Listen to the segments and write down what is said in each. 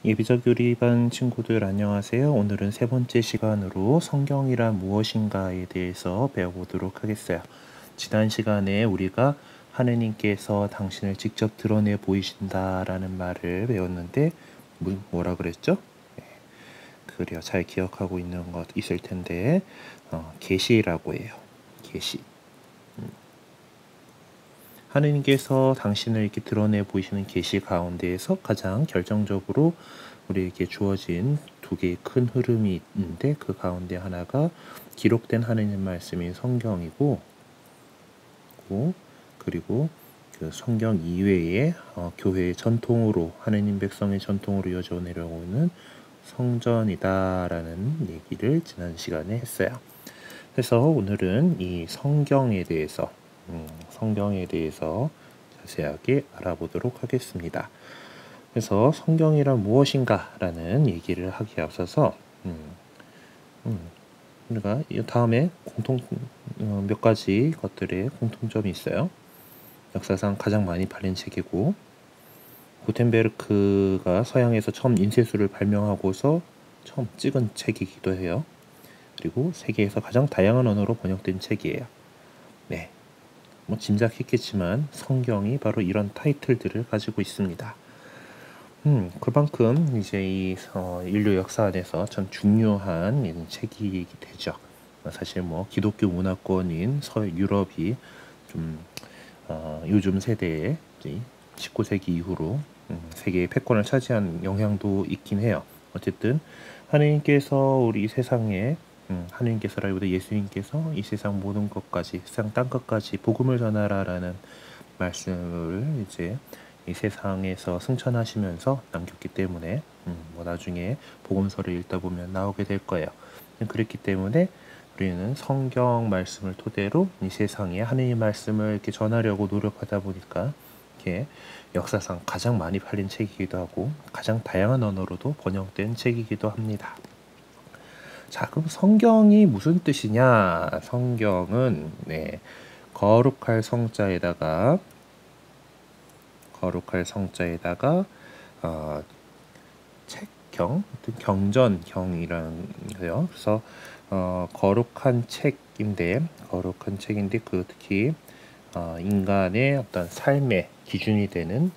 예비적 요리반 친구들 안녕하세요. 오늘은 세 번째 시간으로 성경이란 무엇인가에 대해서 배워보도록 하겠어요. 지난 시간에 우리가 하느님께서 당신을 직접 드러내 보이신다라는 말을 배웠는데 뭐라 그랬죠? 그래요. 잘 기억하고 있는 것 있을 텐데 계시라고 해요. 계시. 하느님께서 당신을 이렇게 드러내 보이시는 계시 가운데에서 가장 결정적으로 우리에게 주어진 두 개의 큰 흐름이 있는데 그 가운데 하나가 기록된 하느님 말씀인 성경이고 그리고 그 성경 이외에 교회의 전통으로 하느님 백성의 전통으로 이어져 내려오는 성전이다라는 얘기를 지난 시간에 했어요. 그래서 오늘은 이 성경에 대해서 자세하게 알아보도록 하겠습니다. 그래서 성경이란 무엇인가라는 얘기를 하기에 앞서서 우리가 다음에 몇 가지 것들의 공통점이 있어요. 역사상 가장 많이 팔린 책이고 구텐베르크가 서양에서 처음 인쇄술을 발명하고서 처음 찍은 책이기도 해요. 그리고 세계에서 가장 다양한 언어로 번역된 책이에요. 네, 뭐 짐작했겠지만 성경이 바로 이런 타이틀들을 가지고 있습니다. 그만큼 이제 이 인류 역사 안에서 참 중요한 책이 되죠. 사실 뭐 기독교 문화권인 유럽이 좀 요즘 세대의 19세기 이후로 세계의 패권을 차지한 영향도 있긴 해요. 어쨌든 하느님께서 우리 세상에 하느님께서라기보다 예수님께서 이 세상 모든 것까지 세상 땅 끝까지 복음을 전하라라는 말씀을 이제 이 세상에서 승천하시면서 남겼기 때문에 뭐 나중에 복음서를 읽다 보면 나오게 될 거예요. 그렇기 때문에 우리는 성경 말씀을 토대로 이 세상에 하느님 말씀을 이렇게 전하려고 노력하다 보니까 이렇게 역사상 가장 많이 팔린 책이기도 하고 가장 다양한 언어로도 번역된 책이기도 합니다. 자, 그럼 성경이 무슨 뜻이냐? 성경은 거룩할 성자에다가 책경, 경전경이라는 거예요. 그래서 거룩한 책인데 그 특히 인간의 어떤 삶의 기준이 되는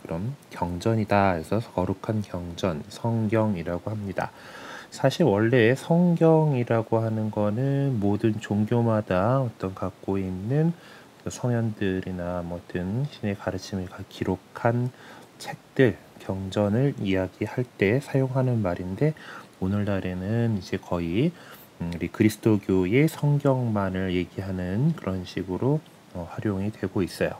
그런 경전이다. 그래서 거룩한 경전, 성경이라고 합니다. 사실 원래 성경이라고 하는 거는 모든 종교마다 어떤 갖고 있는 성현들이나 뭐든 신의 가르침을 기록한 책들, 경전을 이야기할 때 사용하는 말인데 오늘날에는 이제 거의 우리 그리스도교의 성경만을 얘기하는 그런 식으로 활용이 되고 있어요.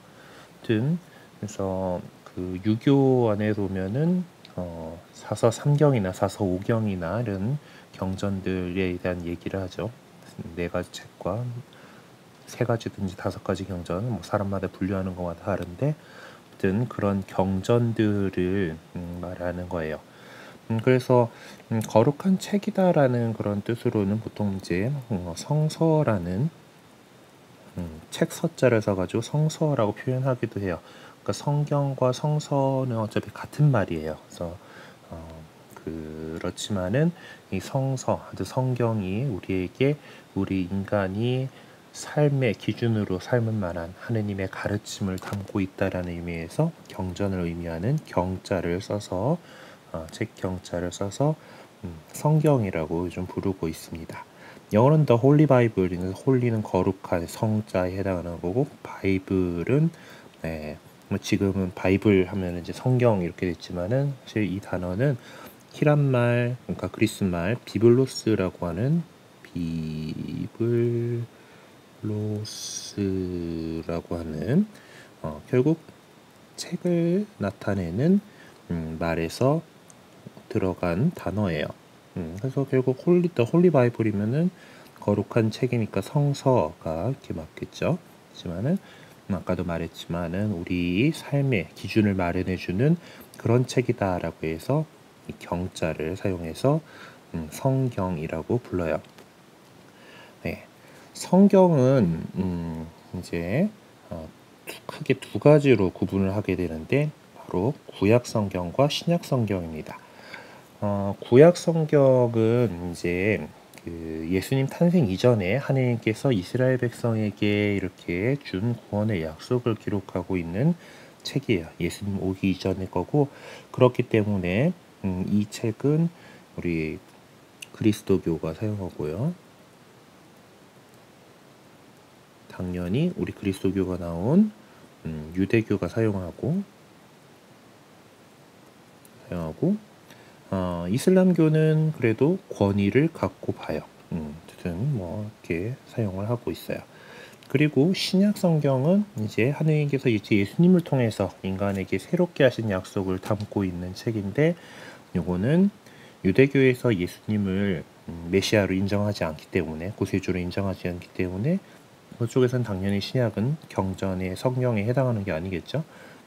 아무튼 그래서 그 유교 안에 보면은 사서 3경이나 사서 5경이나 이런 경전들에 대한 얘기를 하죠. 4가지 책과 3가지든지 5가지 경전, 뭐 사람마다 분류하는 것마다 다른데 아무튼 그런 경전들을 말하는 거예요. 그래서 거룩한 책이다라는 그런 뜻으로는 보통 이제 성서라는 책 서자를 써가지고 성서라고 표현하기도 해요. 그러니까 성경과 성서는 어차피 같은 말이에요. 그래서 그렇지만은 이 성경이 우리에게 우리 인간이 삶의 기준으로 삶을 만한 하느님의 가르침을 담고 있다라는 의미에서 경전을 의미하는 경자를 써서 책 경자를 써서 성경이라고 요즘 부르고 있습니다. 영어로는 The Holy Bible인 홀리는 거룩한 성자에 해당하는 거고 바이블은 뭐 지금은 바이블 하면 이제 성경 이렇게 됐지만은 사실 이 단어는 히란말 그러니까 그리스 말 비블로스라고 하는 결국 책을 나타내는 말에서 들어간 단어예요. 그래서 결국 홀리 바이블이면은 거룩한 책이니까 성서가 이렇게 맞겠죠. 하지만은 아까도 말했지만은 우리 삶의 기준을 마련해주는 그런 책이다라고 해서 이 경자를 사용해서 성경이라고 불러요. 네, 성경은 이제 크게 두 가지로 구분을 하게 되는데 바로 구약 성경과 신약 성경입니다. 구약 성경은 이제 그 예수님 탄생 이전에 하느님께서 이스라엘 백성에게 이렇게 준 구원의 약속을 기록하고 있는 책이에요. 예수님 오기 이전의 거고, 그렇기 때문에 이 책은 우리 그리스도교가 사용하고요. 당연히 우리 그리스도교가 나온 유대교가 사용하고 이슬람교는 그래도 권위를 갖고 봐요. 어쨌든 뭐 이렇게 사용을 하고 있어요. 그리고 신약 성경은 이제 하느님께서 이제 예수님을 통해서 인간에게 새롭게 하신 약속을 담고 있는 책인데, 요거는 유대교에서 예수님을 메시아로 인정하지 않기 때문에, 구세주로 인정하지 않기 때문에 그쪽에서는 당연히 신약은 경전의 성경에 해당하는 게 아니겠죠.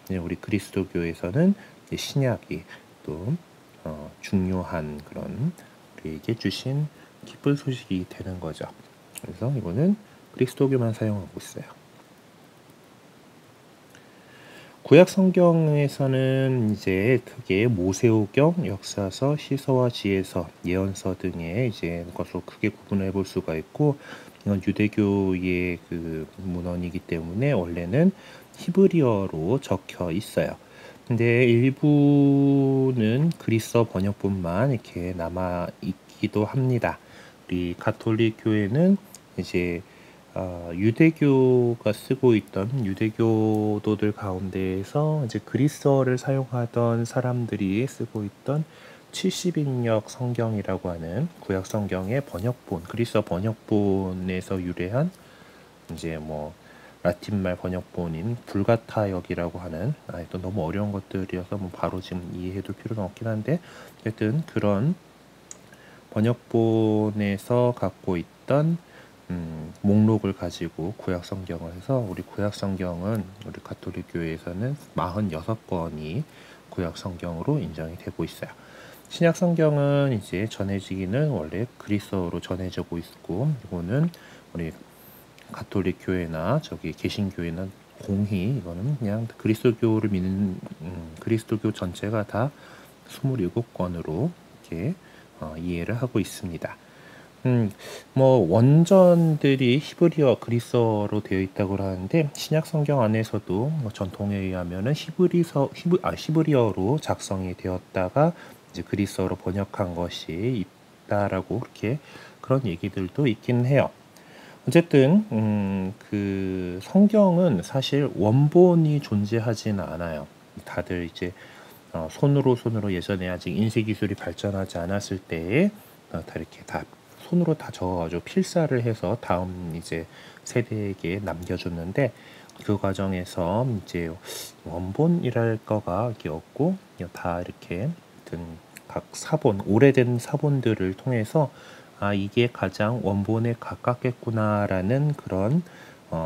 우리 그리스도교에서는 신약이 또 중요한 그런 우리에게 주신 기쁜 소식이 되는 거죠. 그래서 이거는 그리스도교만 사용하고 있어요. 구약 성경에서는 이제 크게 모세오경, 역사서, 시서와 지혜서, 예언서 등의 이제 것으로 크게 구분해 볼 수가 있고, 이건 유대교의 그 문헌이기 때문에 원래는 히브리어로 적혀 있어요. 근데 일부는 그리스어 번역본만 이렇게 남아 있기도 합니다. 우리 가톨릭 교회는 이제 유대교가 쓰고 있던 유대교도들 가운데에서 이제 그리스어를 사용하던 사람들이 쓰고 있던 70인역 성경이라고 하는 구약 성경의 번역본, 그리스어 번역본에서 유래한 이제 뭐 라틴말 번역본인 불가타역이라고 하는, 또 너무 어려운 것들이어서 뭐 바로 지금 이해해둘 필요는 없긴 한데, 어쨌든 그런 번역본에서 갖고 있던 목록을 가지고 구약 성경을 해서, 우리 구약 성경은 우리 가톨릭 교회에서는 46권이 구약 성경으로 인정이 되고 있어요. 신약 성경은 이제 전해지기는 원래 그리스어로 전해지고 있고, 이거는 우리 가톨릭 교회나 저기 개신교회나 공히 이거는 그냥 그리스도교를 믿는 그리스도교 전체가 다 27권으로 이렇게 이해를 하고 있습니다. 뭐 원전들이 히브리어, 그리스어로 되어 있다고 하는데, 신약 성경 안에서도 뭐 전통에 의하면은 히브리어로 작성이 되었다가 이제 그리스어로 번역한 것이 있다라고 그렇게 그런 얘기들도 있긴 해요. 어쨌든 그 성경은 사실 원본이 존재하지는 않아요. 다들 이제 손으로 예전에 아직 인쇄 기술이 발전하지 않았을 때에 다 이렇게 다 손으로 다 적어가지고 필사를 해서 다음 이제 세대에게 남겨줬는데, 그 과정에서 이제 원본이랄 거가 이렇게 없고, 다 이렇게 각 사본, 오래된 사본들을 통해서 이게 가장 원본에 가깝겠구나라는 그런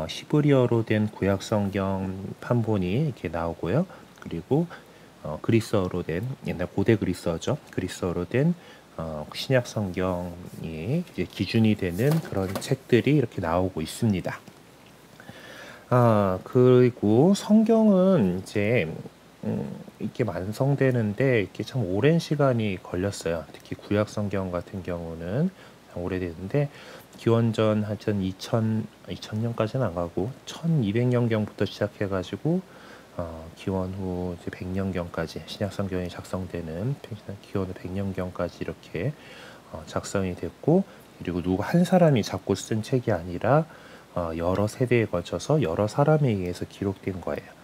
히브리어로 된 구약 성경 판본이 이렇게 나오고요. 그리고 그리스어로 된, 옛날 고대 그리스어죠. 그리스어로 된 신약 성경이 이제 기준이 되는 그런 책들이 이렇게 나오고 있습니다. 그리고 성경은 이제 이렇게 완성되는데 이렇게 참 오랜 시간이 걸렸어요. 특히 구약 성경 같은 경우는 오래됐는데, 기원전 한 2000년까지는 안 가고 1200년경부터 시작해가지고 기원 후 이제 100년경까지 신약 성경이 작성되는 기원 후 100년경까지 이렇게 작성이 됐고, 그리고 누구 한 사람이 잡고 쓴 책이 아니라 여러 세대에 걸쳐서 여러 사람에 의해서 기록된 거예요.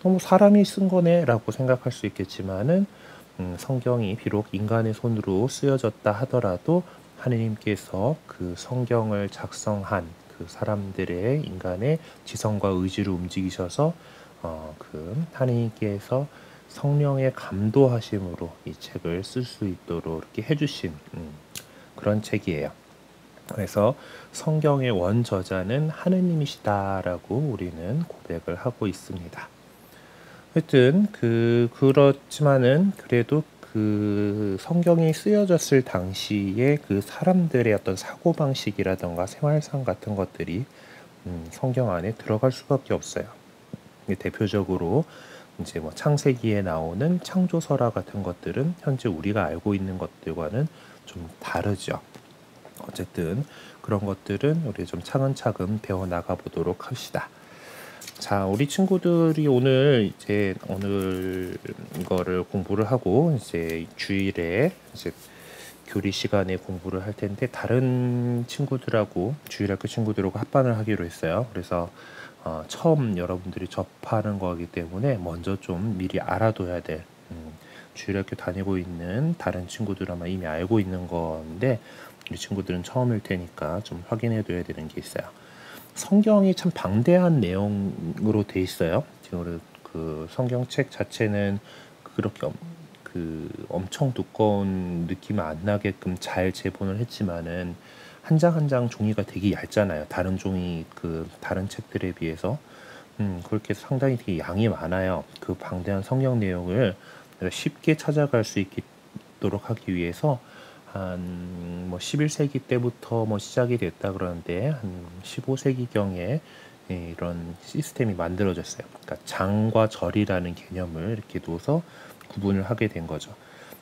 너무 사람이 쓴 거네라고 생각할 수 있겠지만은 성경이 비록 인간의 손으로 쓰여졌다 하더라도 하느님께서 그 성경을 작성한 그 사람들의 인간의 지성과 의지를 움직이셔서 그 하느님께서 성령의 감도하심으로 이 책을 쓸 수 있도록 이렇게 해주신 그런 책이에요. 그래서 성경의 원저자는 하느님이시다라고 우리는 고백을 하고 있습니다. 하여튼 그렇지만은 그래도 그 성경이 쓰여졌을 당시에 그 사람들의 어떤 사고방식이라던가 생활상 같은 것들이 성경 안에 들어갈 수밖에 없어요. 대표적으로 이제 뭐 창세기에 나오는 창조설화 같은 것들은 현재 우리가 알고 있는 것들과는 좀 다르죠. 어쨌든 그런 것들은 우리 좀 차근차근 배워 나가 보도록 합시다. 자, 우리 친구들이 오늘 이거를 공부를 하고 이제 주일에 이제 교리 시간에 공부를 할 텐데 다른 친구들하고 주일학교 친구들하고 합반을 하기로 했어요. 그래서 처음 여러분들이 접하는 거기 때문에 먼저 좀 미리 알아둬야 될 주일학교 다니고 있는 다른 친구들은 아마 이미 알고 있는 건데 우리 친구들은 처음일 테니까 좀 확인해 둬야 되는 게 있어요. 성경이 참 방대한 내용으로 돼 있어요. 지금 그 성경책 자체는 그렇게 엄청 두꺼운 느낌 안 나게끔 잘 제본을 했지만은 한 장 한 장 종이가 되게 얇잖아요. 다른 다른 책들에 비해서 그렇게 상당히 되게 양이 많아요. 그 방대한 성경 내용을 쉽게 찾아갈 수 있도록 하기 위해서 한 뭐 11세기 때부터 뭐 시작이 됐다 그러는데 한 15세기경에 이런 시스템이 만들어졌어요. 그러니까 장과 절이라는 개념을 이렇게 둬서 구분을 하게 된 거죠.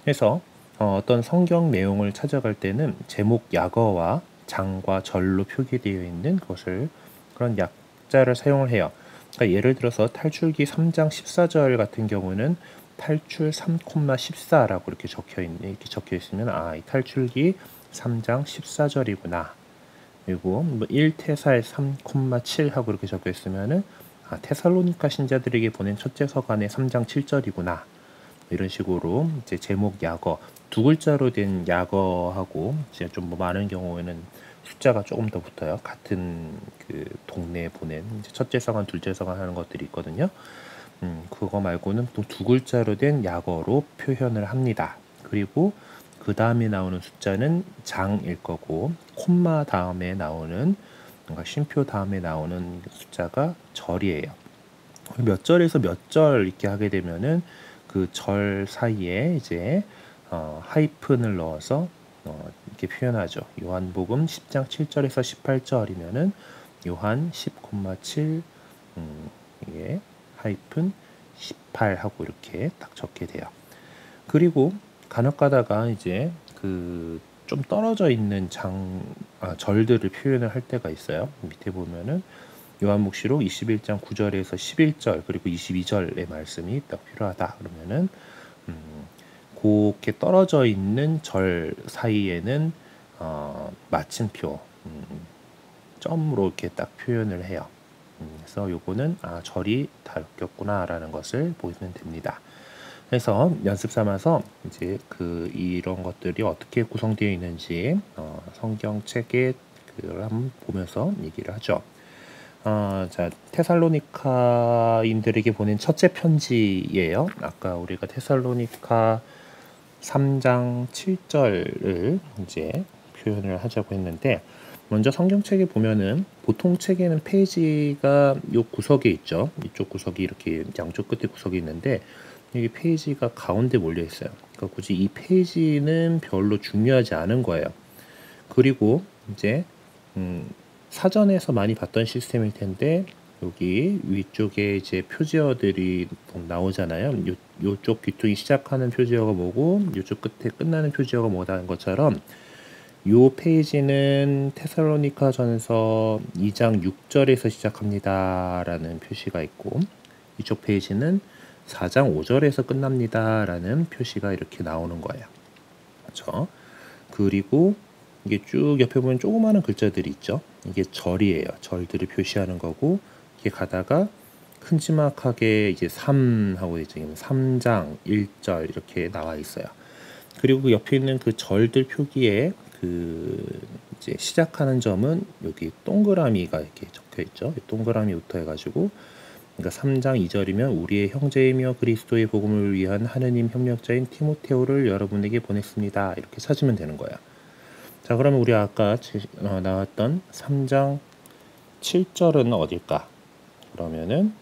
그래서 어떤 성경 내용을 찾아갈 때는 제목 약어와 장과 절로 표기되어 있는 그런 약자를 사용을 해요. 그러니까 예를 들어서 탈출기 3장 14절 같은 경우는 탈출 3,14라고 이렇게 적혀 있으면 이 탈출기 3장 14절이구나. 그리고 뭐 1태살 3,7 하고 이렇게 적혀 있으면은 테살로니가 신자들에게 보낸 첫째 서간의 3장 7절이구나. 이런 식으로 이제 제목 약어 두 글자로 된 약어하고 이제 좀 뭐 많은 경우에는 숫자가 조금 더 붙어요. 같은 그 동네에 보낸 이제 첫째 서간, 둘째 서간 하는 것들이 있거든요. 그거 말고는 또 두 글자로 된 약어로 표현을 합니다. 그리고 그 다음에 나오는 숫자는 장일 거고 콤마 다음에 나오는 뭔가 쉼표 다음에 나오는 숫자가 절이에요. 몇 절에서 몇 절 이렇게 하게 되면은 그 절 사이에 이제 하이픈을 넣어서 이렇게 표현하죠. 요한복음 10장 7절에서 18절이면은 요한 10,7 이게 하이픈 18 하고 이렇게 딱 적게 돼요. 그리고 간혹 가다가 이제 좀 떨어져 있는 절들을 표현을 할 때가 있어요. 밑에 보면은 요한묵시록 21장 9절에서 11절 그리고 22절의 말씀이 딱 필요하다. 그러면은 그렇게 떨어져 있는 절 사이에는 마침표 점으로 이렇게 딱 표현을 해요. 그래서 요거는 절이 바뀌었구나라는 것을 보시면 됩니다. 그래서 연습 삼아서 이제 이런 것들이 어떻게 구성되어 있는지 성경책에 그걸 한번 보면서 얘기를 하죠. 자, 테살로니카인들에게 보낸 첫째 편지예요. 아까 우리가 테살로니카 3장 7절을 이제 표현을 하자고 했는데 먼저 성경책에 보면은 보통 책에는 페이지가 요 구석에 있죠. 이쪽 구석이 이렇게 양쪽 끝에 구석이 있는데 여기 페이지가 가운데 몰려 있어요. 그러니까 굳이 이 페이지는 별로 중요하지 않은 거예요. 그리고 이제 사전에서 많이 봤던 시스템일 텐데 여기 위쪽에 이제 표지어들이 나오잖아요. 요쪽 귀퉁이 시작하는 표지어가 뭐고 요쪽 끝에 끝나는 표지어가 뭐다는 것처럼 요 페이지는 테살로니카 전서 2장 6절에서 시작합니다 라는 표시가 있고 이쪽 페이지는 4장 5절에서 끝납니다 라는 표시가 이렇게 나오는 거예요. 그렇죠? 그리고 이게 쭉 옆에 보면 조그마한 글자들이 있죠. 이게 절이에요. 절들을 표시하는 거고 이게 가다가 큼지막하게 이제 3 하고 이제 3장 1절 이렇게 나와 있어요. 그리고 그 옆에 있는 그 절들 표기에 이제 시작하는 점은 여기 동그라미가 이렇게 적혀 있죠. 동그라미부터 해가지고 그러니까 3장 2절이면 우리의 형제이며 그리스도의 복음을 위한 하느님 협력자인 티모테오를 여러분에게 보냈습니다. 이렇게 찾으면 되는 거야. 자, 그러면 우리 아까 나왔던 3장 7절은 어딜까? 그러면은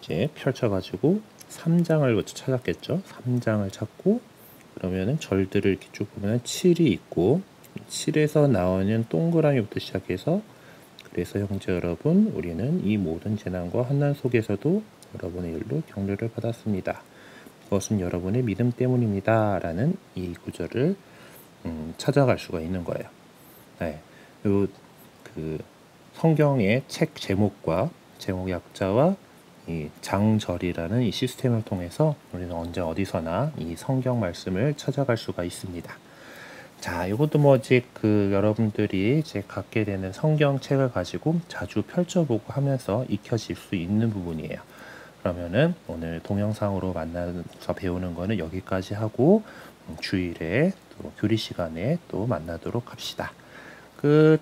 이제 펼쳐가지고 3장을 먼저 찾았겠죠. 3장을 찾고 그러면은 절들을 이렇게 쭉 보면 7이 있고 7에서 나오는 동그라미부터 시작해서 그래서 형제 여러분 우리는 이 모든 재난과 환난 속에서도 여러분의 일로 격려를 받았습니다. 그것은 여러분의 믿음 때문입니다. 라는 이 구절을 찾아갈 수가 있는 거예요. 네. 그 성경의 책 제목과 제목 약자와 이 장절이라는 이 시스템을 통해서 우리는 언제 어디서나 이 성경 말씀을 찾아갈 수가 있습니다. 자, 이것도 뭐 이제 여러분들이 이제 갖게 되는 성경책을 가지고 자주 펼쳐보고 하면서 익혀질 수 있는 부분이에요. 그러면은 오늘 동영상으로 만나서 배우는 거는 여기까지 하고 주일에 또 교리 시간에 또 만나도록 합시다. 끝.